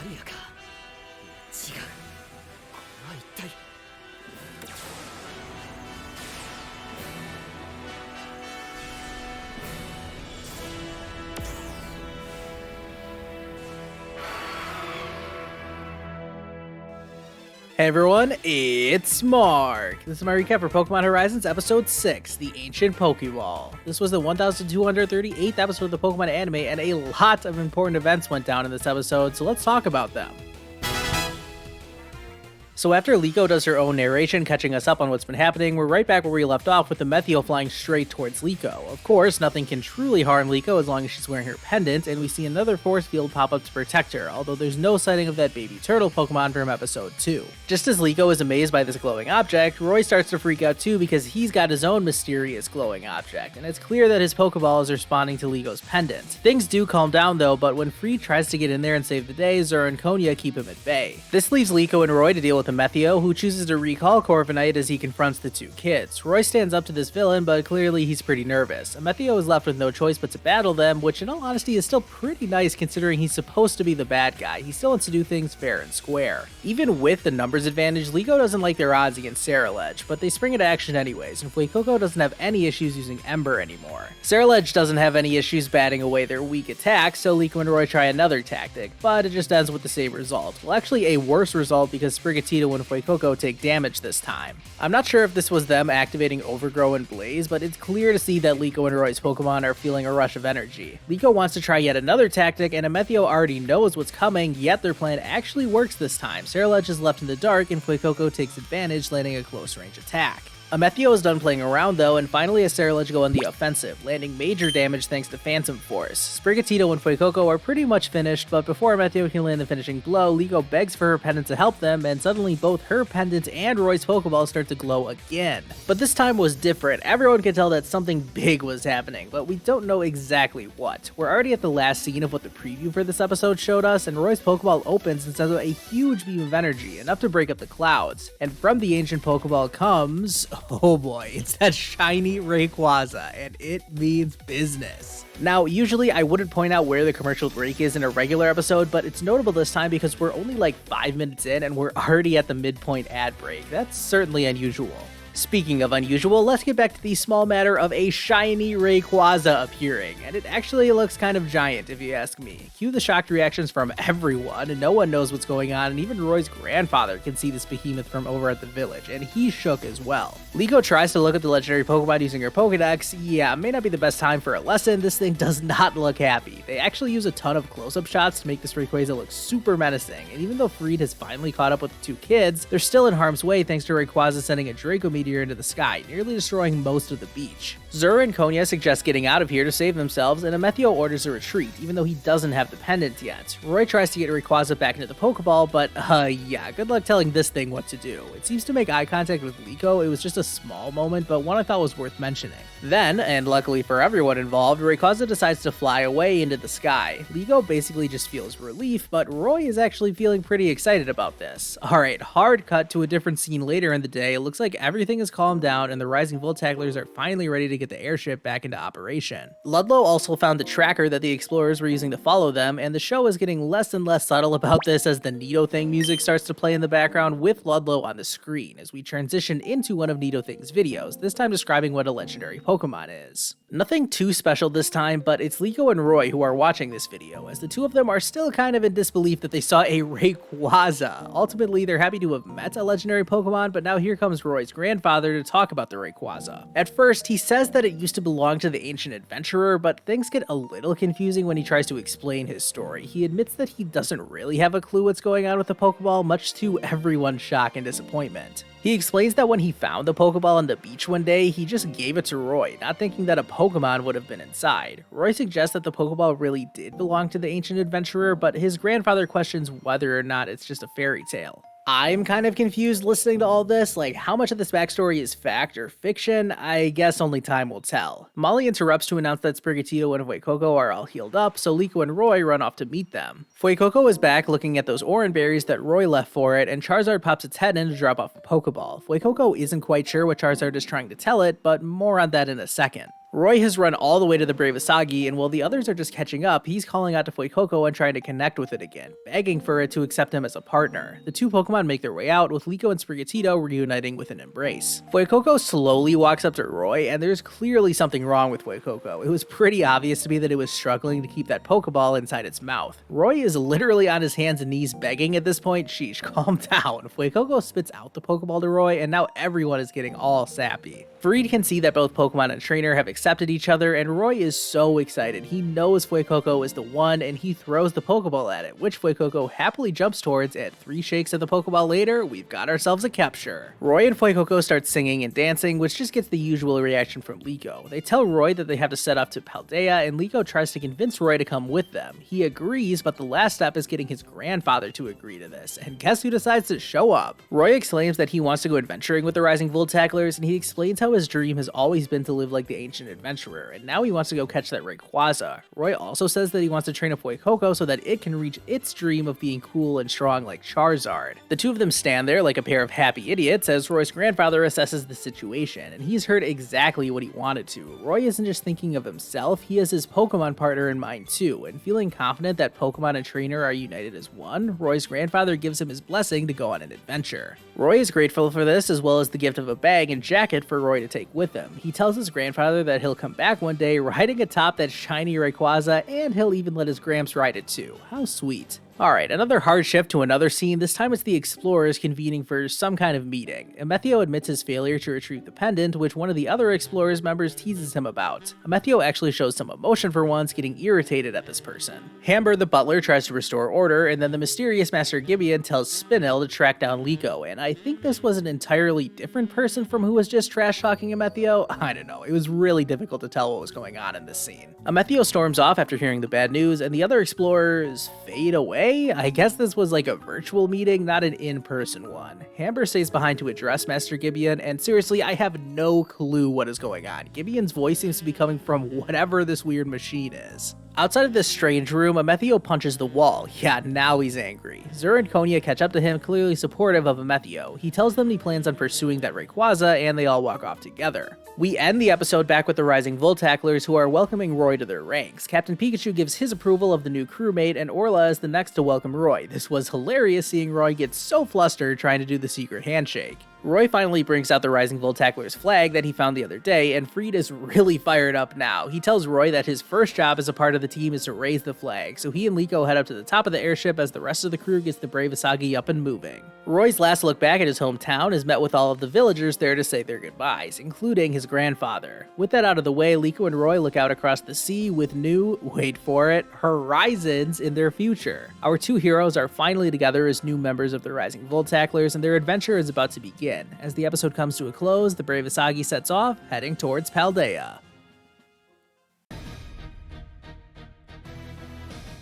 リアか。違う。これは一体。Hey everyone, it's Mark. This is my recap for Pokémon Horizons Episode 6, The Ancient Pokeball. This was the 1238th episode of the Pokémon anime, and a lot of important events went down in this episode, so let's talk about them. So after Liko does her own narration catching us up on what's been happening, we're right back where we left off with the Methio flying straight towards Liko. Of course, nothing can truly harm Liko as long as she's wearing her pendant, and we see another force field pop up to protect her, although there's no sighting of that baby turtle Pokemon from episode 2. Just as Liko is amazed by this glowing object, Roy starts to freak out too because he's got his own mysterious glowing object, and it's clear that his Pokeball is responding to Liko's pendant. Things do calm down though, but when Free tries to get in there and save the day, Zora and Konya keep him at bay. This leaves Liko and Roy to deal with the Methio, who chooses to recall Corviknight as he confronts the two kids. Roy stands up to this villain, but clearly he's pretty nervous. Methio is left with no choice but to battle them, which in all honesty is still pretty nice considering he's supposed to be the bad guy. He still wants to do things fair and square. Even with the numbers advantage, Liko doesn't like their odds against Ceruledge, but they spring into action anyways, and Fuecoco doesn't have any issues using Ember anymore. Ceruledge doesn't have any issues batting away their weak attacks, so Liko and Roy try another tactic, but it just ends with the same result. Well, actually a worse result because Sprigatito and Fuecoco take damage this time. I'm not sure if this was them activating Overgrow and Blaze, but it's clear to see that Liko and Roy's Pokemon are feeling a rush of energy. Liko wants to try yet another tactic, and Methio already knows what's coming, yet their plan actually works this time. Ceruledge is left in the dark, and Fuecoco takes advantage, landing a close range attack. Methio is done playing around though, and finally has Ceruledge go on the offensive, landing major damage thanks to Phantom Force. Sprigatito and Fuecoco are pretty much finished, but before Methio can land the finishing blow, Liko begs for her pendant to help them, and suddenly both her pendant and Roy's Pokeball start to glow again. But this time was different. Everyone could tell that something big was happening, but we don't know exactly what. We're already at the last scene of what the preview for this episode showed us, and Roy's Pokeball opens and sends out a huge beam of energy, enough to break up the clouds. And from the ancient Pokeball comes... oh boy, it's that shiny Rayquaza, and it means business. Now, usually I wouldn't point out where the commercial break is in a regular episode, but it's notable this time because we're only like 5 minutes in and we're already at the midpoint ad break. That's certainly unusual. Speaking of unusual, let's get back to the small matter of a shiny Rayquaza appearing, and it actually looks kind of giant if you ask me. Cue the shocked reactions from everyone, and no one knows what's going on, and even Roy's grandfather can see this behemoth from over at the village, and he's shook as well. Liko tries to look at the legendary Pokemon using her Pokedex. Yeah, may not be the best time for a lesson, this thing does not look happy. They actually use a ton of close-up shots to make this Rayquaza look super menacing, and even though Freed has finally caught up with the two kids, they're still in harm's way thanks to Rayquaza sending a Draco Meteor into the sky, nearly destroying most of the beach. Zora and Konya suggest getting out of here to save themselves, and Methio orders a retreat, even though he doesn't have the pendant yet. Roy tries to get Rayquaza back into the Pokeball, but yeah, good luck telling this thing what to do. It seems to make eye contact with Liko. It was just a small moment, but one I thought was worth mentioning. Then, and luckily for everyone involved, Rayquaza decides to fly away into the sky. Liko basically just feels relief, but Roy is actually feeling pretty excited about this. Alright, hard cut to a different scene later in the day. It looks like everything is calmed down and the Rising Voltacklers are finally ready to get the airship back into operation. Ludlow also found the tracker that the explorers were using to follow them, and the show is getting less and less subtle about this as the Nidothing music starts to play in the background with Ludlow on the screen as we transition into one of Nidothing's videos, this time describing what a legendary Pokemon is. Nothing too special this time, but it's Liko and Roy who are watching this video, as the two of them are still kind of in disbelief that they saw a Rayquaza. Ultimately, they're happy to have met a legendary Pokemon, but now here comes Roy's grandfather to talk about the Rayquaza. At first, he says that it used to belong to the ancient adventurer, but things get a little confusing when he tries to explain his story. He admits that he doesn't really have a clue what's going on with the Pokeball, much to everyone's shock and disappointment. He explains that when he found the Pokeball on the beach one day, he just gave it to Roy, not thinking that a Pokemon would have been inside. Roy suggests that the Pokeball really did belong to the ancient adventurer, but his grandfather questions whether or not it's just a fairy tale. I'm kind of confused listening to all this, like how much of this backstory is fact or fiction. I guess only time will tell. Molly interrupts to announce that Sprigatito and Fuecoco are all healed up, so Liko and Roy run off to meet them. Fuecoco is back looking at those orange berries that Roy left for it, and Charizard pops its head in to drop off a Pokeball. Fuecoco isn't quite sure what Charizard is trying to tell it, but more on that in a second. Roy has run all the way to the Brave Asagi, and while the others are just catching up, he's calling out to Fuecoco and trying to connect with it again, begging for it to accept him as a partner. The two Pokemon make their way out, with Liko and Sprigatito reuniting with an embrace. Fuecoco slowly walks up to Roy, and there's clearly something wrong with Fuecoco. It was pretty obvious to me that it was struggling to keep that Pokeball inside its mouth. Roy is literally on his hands and knees begging at this point. Sheesh, calm down. Fuecoco spits out the Pokeball to Roy, and now everyone is getting all sappy. Freed can see that both Pokemon and Trainer have accepted each other, and Roy is so excited. He knows Fuecoco is the one, and he throws the Pokeball at it, which Fuecoco happily jumps towards, and 3 shakes of the Pokeball later, we've got ourselves a capture. Roy and Fuecoco start singing and dancing, which just gets the usual reaction from Liko. They tell Roy that they have to set off to Paldea, and Liko tries to convince Roy to come with them. He agrees, but the last step is getting his grandfather to agree to this, and guess who decides to show up? Roy exclaims that he wants to go adventuring with the Rising Voltacklers, and he explains how his dream has always been to live like the ancient adventurer, and now he wants to go catch that Rayquaza. Roy also says that he wants to train a Fuecoco so that it can reach its dream of being cool and strong like Charizard. The two of them stand there like a pair of happy idiots as Roy's grandfather assesses the situation, and he's heard exactly what he wanted to. Roy isn't just thinking of himself, he has his Pokemon partner in mind too, and feeling confident that Pokemon and Trainer are united as one, Roy's grandfather gives him his blessing to go on an adventure. Roy is grateful for this, as well as the gift of a bag and jacket for Roy to take with him. He tells his grandfather that he'll come back one day riding atop that shiny Rayquaza, and he'll even let his Gramps ride it too. How sweet. Alright, another hard shift to another scene. This time it's the explorers convening for some kind of meeting. Amethio admits his failure to retrieve the pendant, which one of the other explorers members teases him about. Amethio actually shows some emotion for once, getting irritated at this person. Hamber the butler tries to restore order, and then the mysterious Master Gibeon tells Spinel to track down Liko, and I think this was an entirely different person from who was just trash-talking Amethio. I don't know, it was really difficult to tell what was going on in this scene. Amethio storms off after hearing the bad news, and the other explorers fade away. I guess this was like a virtual meeting, not an in-person one. Hamber stays behind to address Master Gibeon, and seriously, I have no clue what is going on. Gibeon's voice seems to be coming from whatever this weird machine is. Outside of this strange room, Amethio punches the wall. Yeah, now he's angry. Zur and Konya catch up to him, clearly supportive of Amethio. He tells them he plans on pursuing that Rayquaza, and they all walk off together. We end the episode back with the Rising Voltacklers, who are welcoming Roy to their ranks. Captain Pikachu gives his approval of the new crewmate, and Orla is the next to welcome Roy. This was hilarious seeing Roy get so flustered trying to do the secret handshake. Roy finally brings out the Rising Voltackler's flag that he found the other day, and Freed is really fired up now. He tells Roy that his first job as a part of the team is to raise the flag, so he and Liko head up to the top of the airship as the rest of the crew gets the Brave Asagi up and moving. Roy's last look back at his hometown is met with all of the villagers there to say their goodbyes, including his grandfather. With that out of the way, Liko and Roy look out across the sea with new, wait for it, horizons in their future. Our two heroes are finally together as new members of the Rising Voltacklers, and their adventure is about to begin. As the episode comes to a close, the Brave Asagi sets off, heading towards Paldea.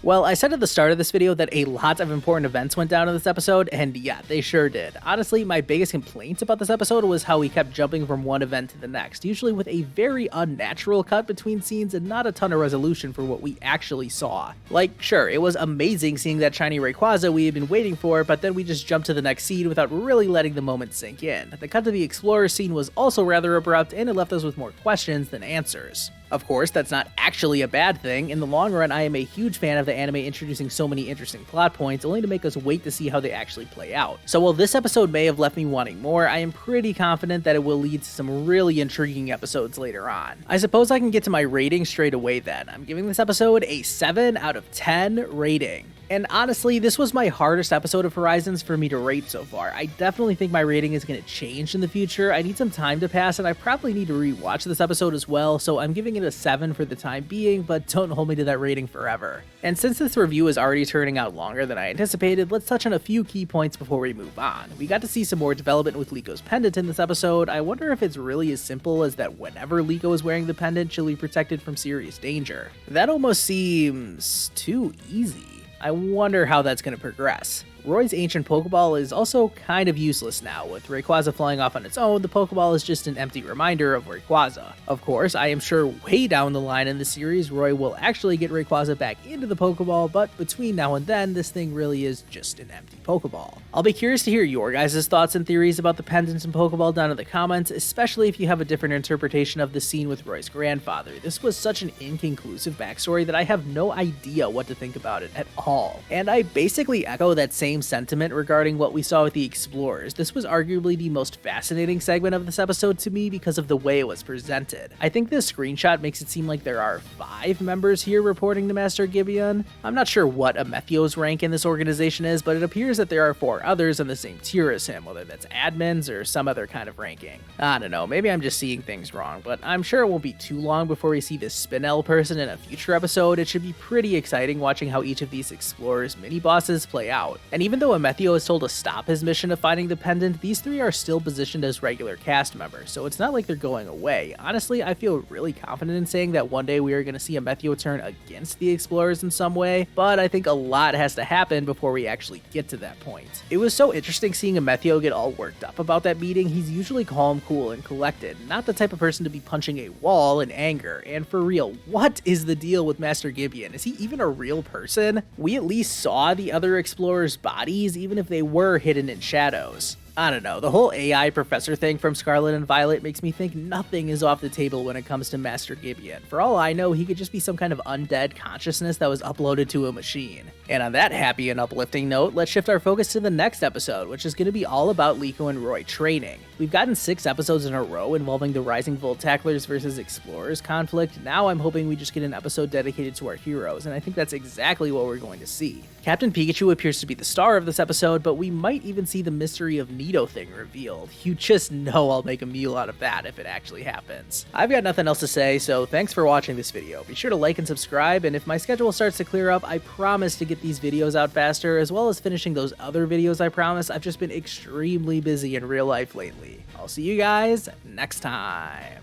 Well, I said at the start of this video that a lot of important events went down in this episode, and yeah, they sure did. Honestly, my biggest complaint about this episode was how we kept jumping from one event to the next, usually with a very unnatural cut between scenes and not a ton of resolution for what we actually saw. Like, sure, it was amazing seeing that shiny Rayquaza we had been waiting for, but then we just jumped to the next scene without really letting the moment sink in. The cut to the Explorer scene was also rather abrupt, and it left us with more questions than answers. Of course, that's not actually a bad thing. In the long run, I am a huge fan of the anime introducing so many interesting plot points, only to make us wait to see how they actually play out. So while this episode may have left me wanting more, I am pretty confident that it will lead to some really intriguing episodes later on. I suppose I can get to my rating straight away then. I'm giving this episode a 7 out of 10 rating. And honestly, this was my hardest episode of Horizons for me to rate so far. I definitely think my rating is going to change in the future. I need some time to pass, and I probably need to rewatch this episode as well, so I'm giving it a 7 for the time being, but don't hold me to that rating forever. And since this review is already turning out longer than I anticipated, let's touch on a few key points before we move on. We got to see some more development with Liko's pendant in this episode. I wonder if it's really as simple as that whenever Liko is wearing the pendant, she'll be protected from serious danger. That almost seems too easy. I wonder how that's going to progress. Roy's ancient Pokeball is also kind of useless now. With Rayquaza flying off on its own, the Pokeball is just an empty reminder of Rayquaza. Of course, I am sure way down the line in the series, Roy will actually get Rayquaza back into the Pokeball, but between now and then, this thing really is just an empty Pokeball. I'll be curious to hear your guys' thoughts and theories about the pendants and Pokeball down in the comments, especially if you have a different interpretation of the scene with Roy's grandfather. This was such an inconclusive backstory that I have no idea what to think about it at all. And I basically echo that same sentiment regarding what we saw with the Explorers. This was arguably the most fascinating segment of this episode to me because of the way it was presented. I think this screenshot makes it seem like there are 5 members here reporting to Master Gibeon. I'm not sure what Amethio's rank in this organization is, but it appears that there are 4 others in the same tier as him, whether that's admins or some other kind of ranking. I don't know, maybe I'm just seeing things wrong, but I'm sure it won't be too long before we see this Spinel person in a future episode. It should be pretty exciting watching how each of these Explorers mini-bosses play out. And even though Amethio is told to stop his mission of finding the pendant, these 3 are still positioned as regular cast members, so it's not like they're going away. Honestly, I feel really confident in saying that one day we are going to see Amethio turn against the Explorers in some way, but I think a lot has to happen before we actually get to that point. It was so interesting seeing Amethio get all worked up about that meeting. He's usually calm, cool, and collected, not the type of person to be punching a wall in anger. And for real, what is the deal with Master Gibeon? Is he even a real person? We at least saw the other Explorers' bodies, even if they were hidden in shadows. I don't know, the whole AI professor thing from Scarlet and Violet makes me think nothing is off the table when it comes to Master Gibeon. For all I know, he could just be some kind of undead consciousness that was uploaded to a machine. And on that happy and uplifting note, let's shift our focus to the next episode, which is going to be all about Liko and Roy training. We've gotten 6 episodes in a row involving the Rising Volt Tacklers versus Explorers conflict. Now I'm hoping we just get an episode dedicated to our heroes, and I think that's exactly what we're going to see. Captain Pikachu appears to be the star of this episode, but we might even see the mystery of Nido thing revealed. You just know I'll make a meal out of that if it actually happens. I've got nothing else to say, so thanks for watching this video. Be sure to like and subscribe, and if my schedule starts to clear up, I promise to get these videos out faster, as well as finishing those other videos I promised. I've just been extremely busy in real life lately. I'll see you guys next time.